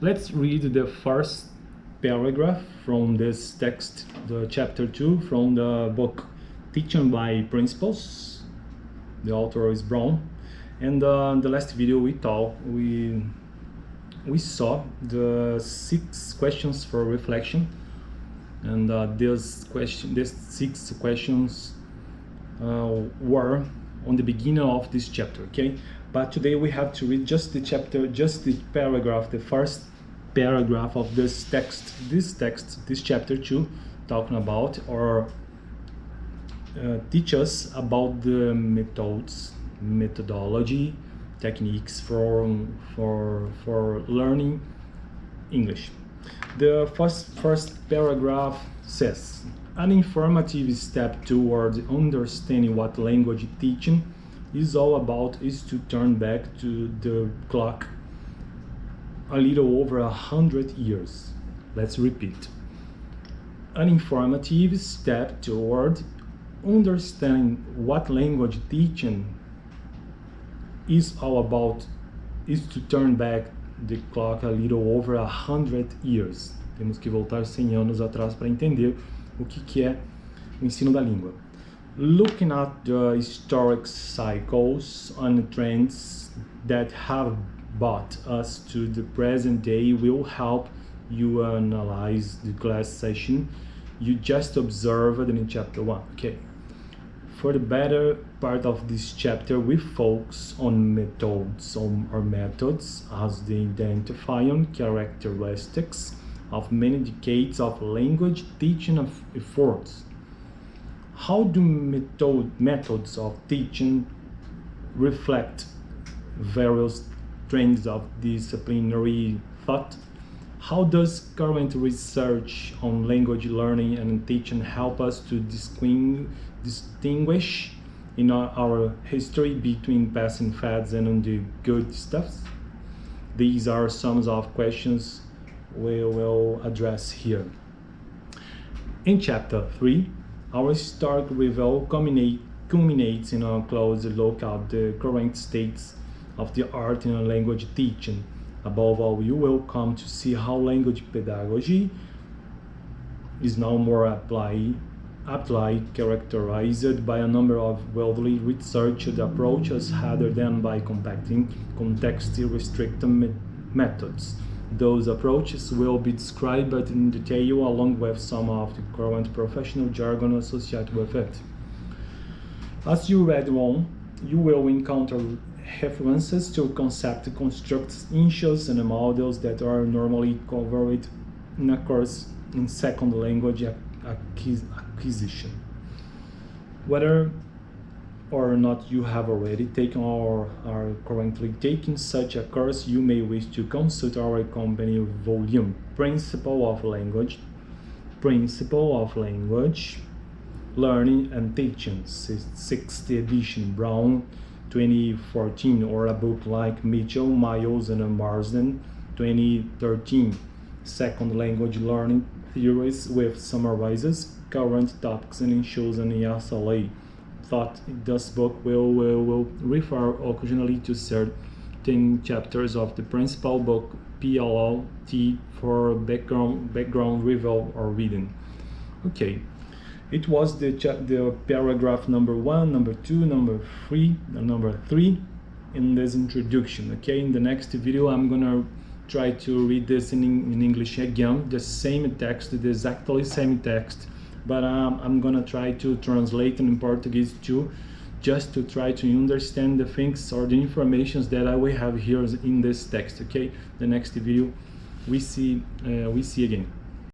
Let's read the first paragraph from this text, the chapter 2 from the book Teaching by Principles. The author is Brown. And in the last video we saw the 6 questions for reflection, and these 6 questions were on the beginning of this chapter, okay? But today we have to read just the chapter, just the paragraph, the first paragraph of this text. This chapter 2, talking about or teach us about the methodology, techniques for learning English. The first paragraph says, an informative step toward understanding what language teaching is all about is to turn back to the clock a little over 100 years. Let's repeat. An informative step toward understanding what language teaching is all about is to turn back the clock a little over 100 years. Temos que voltar 100 anos atrás para entender o que é o ensino da língua. Looking at the historic cycles and trends that have brought us to the present day will help you analyze the class session you just observed in chapter 1. Okay. For the better part of this chapter, we focus on methods as the identifying characteristics of many decades of language teaching efforts. How do methods of teaching reflect various trends of disciplinary thought? How does current research on language learning and teaching help us to distinguish in our history between passing fads and the good stuff? These are some of questions we will address here. In chapter 3, our historic review culminates in a close look at the current states of the art in language teaching. Above all, you will come to see how language pedagogy is now more aptly characterized by a number of widely researched approaches rather than by compacting, context-restricted methods. Those approaches will be described in detail along with some of the current professional jargon associated with it. As you read on, you will encounter references to concept constructs, issues, and models that are normally covered in a course in second language acquisition. Whether or not you have already taken or are currently taking such a course, you may wish to consult our accompanying volume, Principle of Language, Learning and Teaching, 6th edition, Brown, 2014, or a book like Mitchell, Miles, and Marsden, 2013, Second Language Learning Theories, with summarizes current topics and issues in ESLA. Thought this book will refer occasionally to certain chapters of the principal book PLT for background review or reading. Okay, it was the paragraph number 1, number 2, number 3, and number 3 in this introduction. Okay, in the next video I'm gonna try to read this in English again, the same text, the exactly same text, but I'm gonna try to translate in Portuguese too, just to try to understand the things or the informations that I will have here in this text. Okay, the next video we see again.